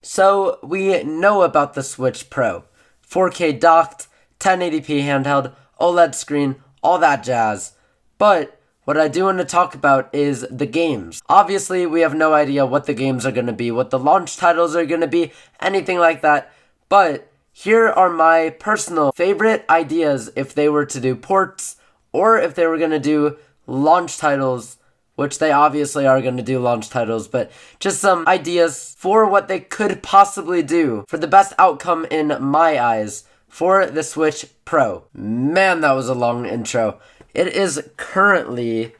So we know about the Switch Pro. 4K docked, 1080p handheld, OLED screen, all that jazz. But what I do want to talk about is the games. Obviously, we have no idea what the games are going to be, what the launch titles are going to be, anything like that. But here are my personal favorite ideas if they were to do ports, or if they were going to do launch titles, which they obviously are going to do launch titles, but just some ideas for what they could possibly do for the best outcome in my eyes for the Switch Pro. Man, that was a long intro. It is currently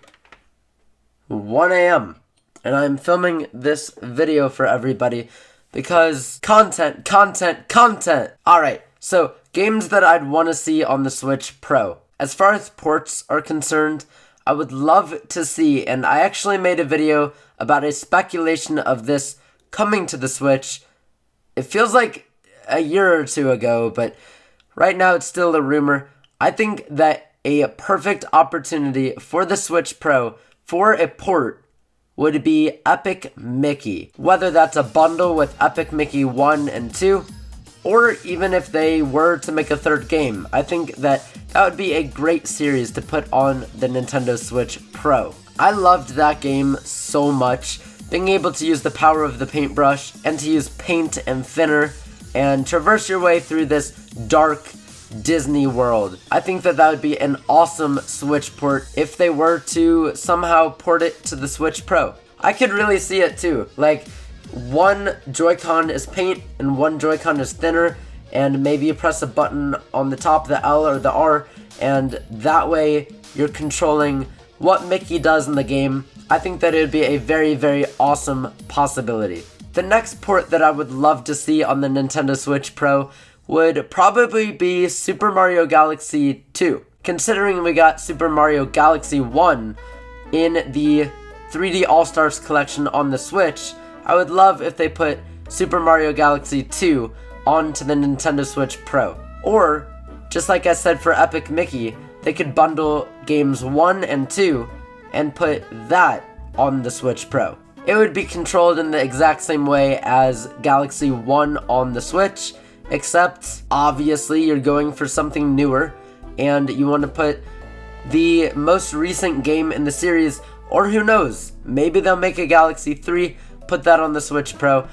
1 a.m. and I'm filming this video for everybody because content. Alright, so games that I'd want to see on the Switch Pro. As far as ports are concerned, I would love to see, and I actually made a video about a speculation of this coming to the Switch. It feels like a year or two ago, but right now it's still a rumor. I think that a perfect opportunity for the Switch Pro for a port would be Epic Mickey. Whether that's a bundle with Epic Mickey 1 and 2, or even if they were to make a third game, I think that would be a great series to put on the Nintendo Switch Pro. I loved that game so much, being able to use the power of the paintbrush and to use paint and thinner and traverse your way through this dark Disney world. I think that would be an awesome Switch port if they were to somehow port it to the Switch Pro. I could really see it too. Like, one Joy-Con is paint and one Joy-Con is thinner, and maybe you press a button on the top, the L or the R, and that way you're controlling what Mickey does in the game. I think that it would be a very, very awesome possibility. The next port that I would love to see on the Nintendo Switch Pro would probably be Super Mario Galaxy 2. Considering we got Super Mario Galaxy 1 in the 3D All-Stars collection on the Switch, I would love if they put Super Mario Galaxy 2 onto the Nintendo Switch Pro. Or, just like I said for Epic Mickey, they could bundle games 1 and 2 and put that on the Switch Pro. It would be controlled in the exact same way as Galaxy 1 on the Switch, except obviously you're going for something newer and you want to put the most recent game in the series, or who knows, maybe they'll make a Galaxy 3, put that on the Switch Pro.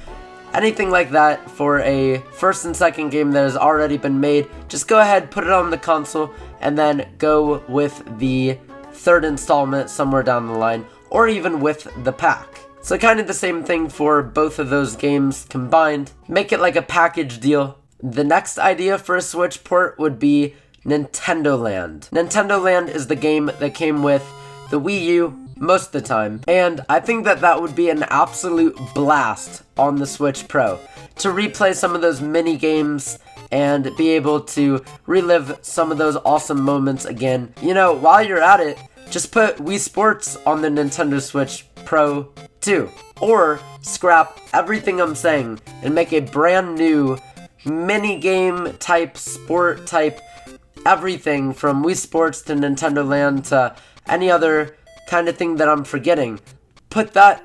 Anything like that for a first and second game that has already been made, just go ahead, put it on the console, and then go with the third installment somewhere down the line, or even with the pack. So kind of the same thing for both of those games combined. Make it like a package deal. The next idea for a Switch port would be Nintendo Land. Nintendo Land is the game that came with the Wii U most of the time, and I think that would be an absolute blast on the Switch Pro to replay some of those mini games and be able to relive some of those awesome moments again. You know, while you're at it, just put Wii Sports on the Nintendo Switch Pro too, or scrap everything I'm saying and make a brand new mini game type, sport type, everything from Wii Sports to Nintendo Land to any other kind of thing that I'm forgetting. Put that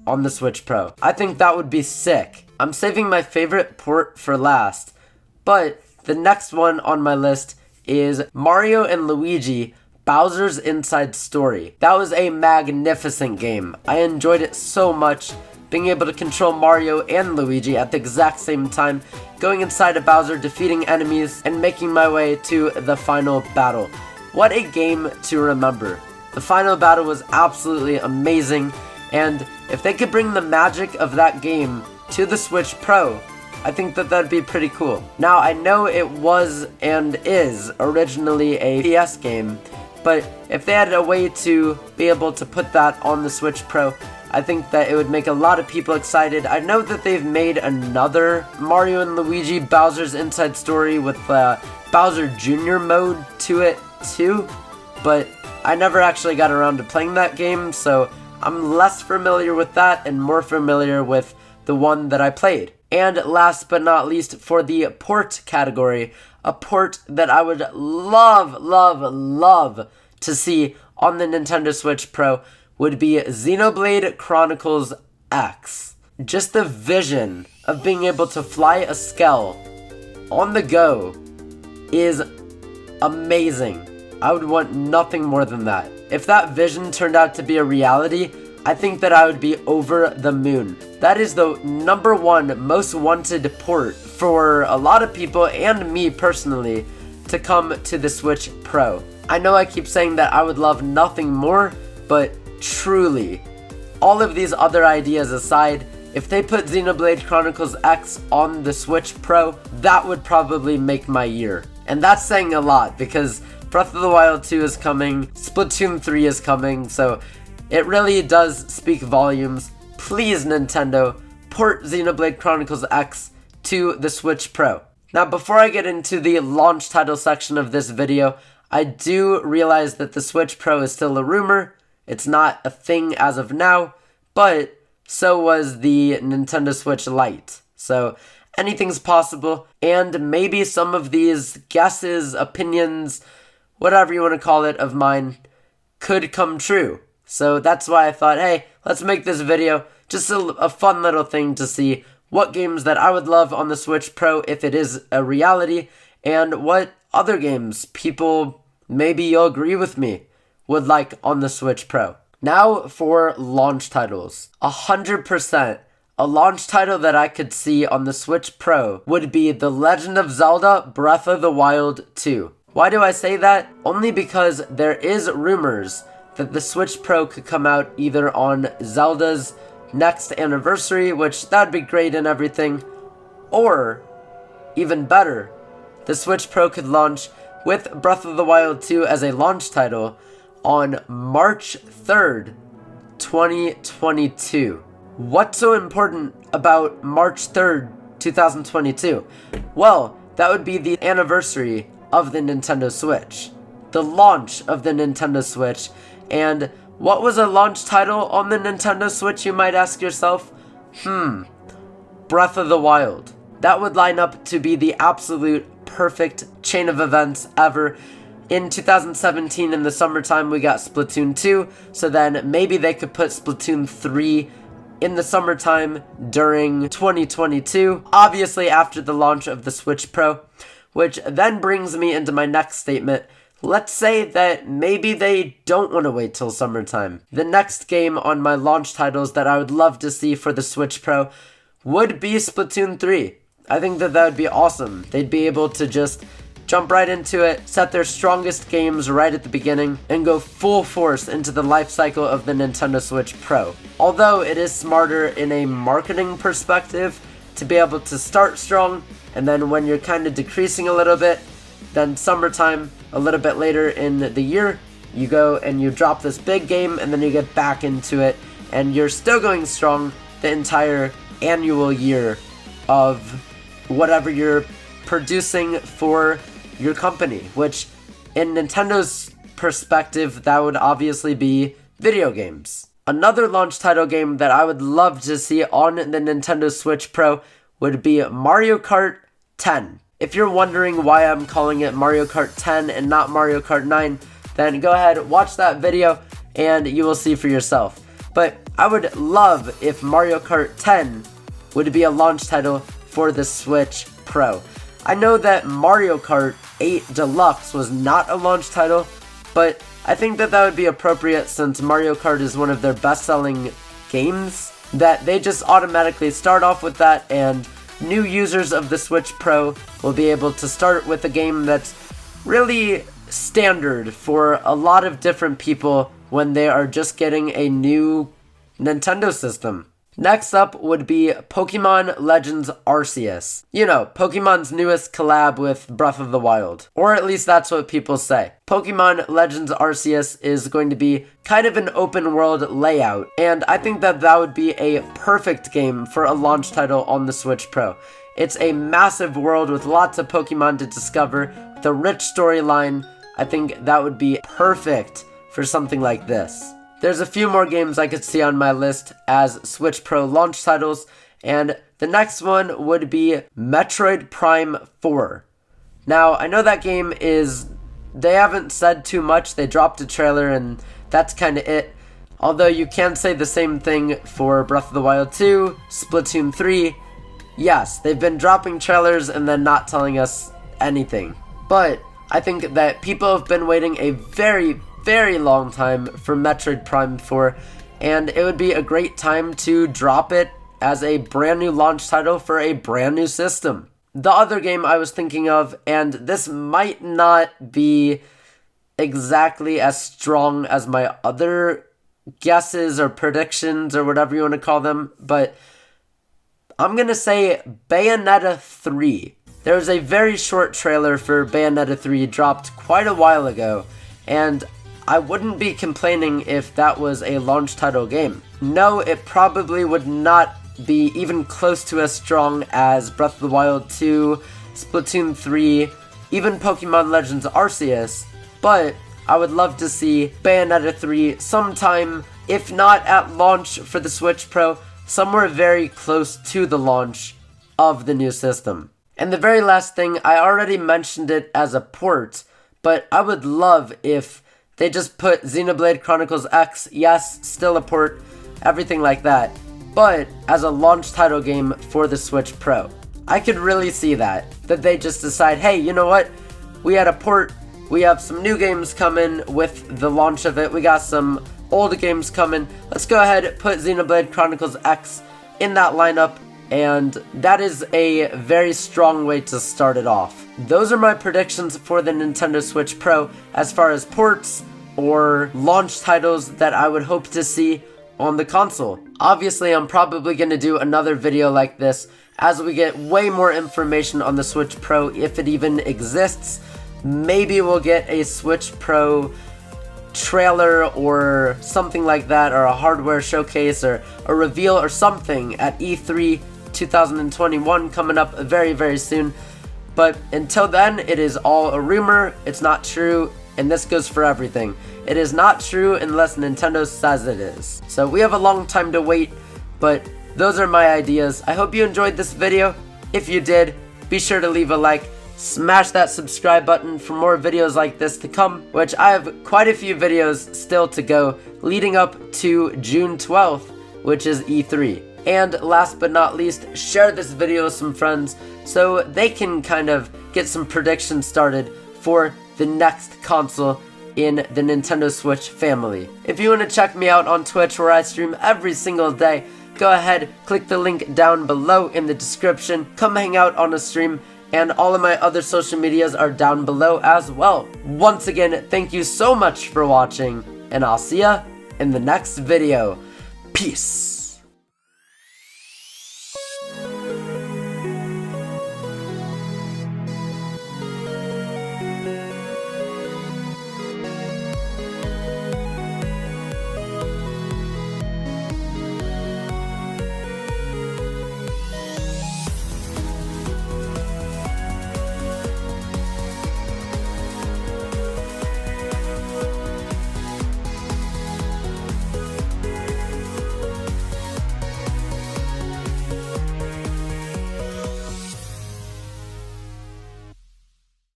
on the Switch Pro. I think that would be sick. I'm saving my favorite port for last, but the next one on my list is Mario and Luigi Bowser's Inside Story. That was a magnificent game. I enjoyed it so much, being able to control Mario and Luigi at the exact same time, going inside of Bowser, defeating enemies, and making my way to the final battle. What a game to remember. The final battle was absolutely amazing, and if they could bring the magic of that game to the Switch Pro, I think that'd be pretty cool. Now, I know it was and is originally a PS game, but if they had a way to be able to put that on the Switch Pro, I think that it would make a lot of people excited. I know that they've made another Mario and Luigi Bowser's Inside Story with Bowser Jr. mode to it too, but I never actually got around to playing that game, so I'm less familiar with that and more familiar with the one that I played. And last but not least, for the port category, a port that I would love to see on the Nintendo Switch Pro would be Xenoblade Chronicles X. just the vision of being able to fly a Skell on the go is amazing. I would want nothing more than that. If that vision turned out to be a reality, I think that I would be over the moon. That is the #1 most wanted port for a lot of people and me personally to come to the Switch Pro. I know I keep saying that I would love nothing more, but truly, all of these other ideas aside, if they put Xenoblade Chronicles X on the Switch Pro, that would probably make my year. And that's saying a lot because Breath of the Wild 2 is coming, Splatoon 3 is coming, so it really does speak volumes. Please, Nintendo, port Xenoblade Chronicles X to the Switch Pro. Now, before I get into the launch title section of this video, I do realize that the Switch Pro is still a rumor. It's not a thing as of now, but so was the Nintendo Switch Lite. So anything's possible, and maybe some of these guesses, opinions, whatever you want to call it, of mine could come true. So that's why I thought, hey, let's make this video just a fun little thing to see what games that I would love on the Switch Pro if it is a reality, and what other games people, maybe you'll agree with me, would like on the Switch Pro. Now for launch titles. 100%. A launch title that I could see on the Switch Pro would be The Legend of Zelda Breath of the Wild 2. Why do I say that? Only because there is rumors that the Switch Pro could come out either on Zelda's next anniversary, which that'd be great and everything, or, even better, the Switch Pro could launch with Breath of the Wild 2 as a launch title on March 3rd, 2022. What's so important about March 3rd, 2022? Well, that would be the anniversary of the Nintendo Switch, the launch of the Nintendo Switch. And what was a launch title on the Nintendo Switch, you might ask yourself? Breath of the Wild. That would line up to be the absolute perfect chain of events ever. In 2017, in the summertime, we got Splatoon 2, so then maybe they could put Splatoon 3 in the summertime during 2022, obviously after the launch of the Switch Pro, which then brings me into my next statement. Let's say that maybe they don't want to wait till summertime. The next game on my launch titles that I would love to see for the Switch Pro would be Splatoon 3. I think that would be awesome. They'd be able to just jump right into it, set their strongest games right at the beginning, and go full force into the life cycle of the Nintendo Switch Pro. Although it is smarter in a marketing perspective to be able to start strong, and then when you're kind of decreasing a little bit, then summertime, a little bit later in the year, you go and you drop this big game, and then you get back into it, and you're still going strong the entire annual year of whatever you're producing for your company, which in Nintendo's perspective, that would obviously be video games. Another launch title game that I would love to see on the Nintendo Switch Pro would be Mario Kart 10. If you're wondering why I'm calling it Mario Kart 10 and not Mario Kart 9, then go ahead, watch that video, and you will see for yourself. But I would love if Mario Kart 10 would be a launch title for the Switch Pro. I know that Mario Kart 8 Deluxe was not a launch title, but I think that would be appropriate since Mario Kart is one of their best-selling games, that they just automatically start off with that, and new users of the Switch Pro will be able to start with a game that's really standard for a lot of different people when they are just getting a new Nintendo system. Next up would be Pokemon Legends Arceus. You know, Pokemon's newest collab with Breath of the Wild. Or at least that's what people say. Pokemon Legends Arceus is going to be kind of an open world layout, and I think that would be a perfect game for a launch title on the Switch Pro. It's a massive world with lots of Pokemon to discover, with a rich storyline. I think that would be perfect for something like this. There's a few more games I could see on my list as Switch Pro launch titles, and the next one would be Metroid Prime 4. Now, I know that game they haven't said too much, they dropped a trailer and that's kind of it. Although you can say the same thing for Breath of the Wild 2, Splatoon 3. Yes, they've been dropping trailers and then not telling us anything. But I think that people have been waiting a very, very long time for Metroid Prime 4, and it would be a great time to drop it as a brand new launch title for a brand new system. The other game I was thinking of, and this might not be exactly as strong as my other guesses or predictions or whatever you want to call them, but I'm gonna say Bayonetta 3. There was a very short trailer for Bayonetta 3 dropped quite a while ago, and I wouldn't be complaining if that was a launch title game. No, it probably would not be even close to as strong as Breath of the Wild 2, Splatoon 3, even Pokemon Legends Arceus, but I would love to see Bayonetta 3 sometime, if not at launch for the Switch Pro, somewhere very close to the launch of the new system. And the very last thing, I already mentioned it as a port, but I would love if they just put Xenoblade Chronicles X, yes, still a port, everything like that, but as a launch title game for the Switch Pro. I could really see that they just decide, hey, you know what, we had a port, we have some new games coming with the launch of it, we got some old games coming, let's go ahead, put Xenoblade Chronicles X in that lineup, and that is a very strong way to start it off. Those are my predictions for the Nintendo Switch Pro as far as ports or launch titles that I would hope to see on the console. Obviously, I'm probably going to do another video like this as we get way more information on the Switch Pro, if it even exists. Maybe we'll get a Switch Pro trailer or something like that, or a hardware showcase or a reveal or something at E3 2021 coming up very, very soon. But until then, it is all a rumor, it's not true, and this goes for everything. It is not true unless Nintendo says it is. So we have a long time to wait, but those are my ideas. I hope you enjoyed this video. If you did, be sure to leave a like, smash that subscribe button for more videos like this to come, which I have quite a few videos still to go leading up to June 12th, which is E3. And last but not least, share this video with some friends so they can kind of get some predictions started for the next console in the Nintendo Switch family. If you want to check me out on Twitch where I stream every single day, go ahead, click the link down below in the description, come hang out on a stream, and all of my other social medias are down below as well. Once again, thank you so much for watching, and I'll see ya in the next video. Peace!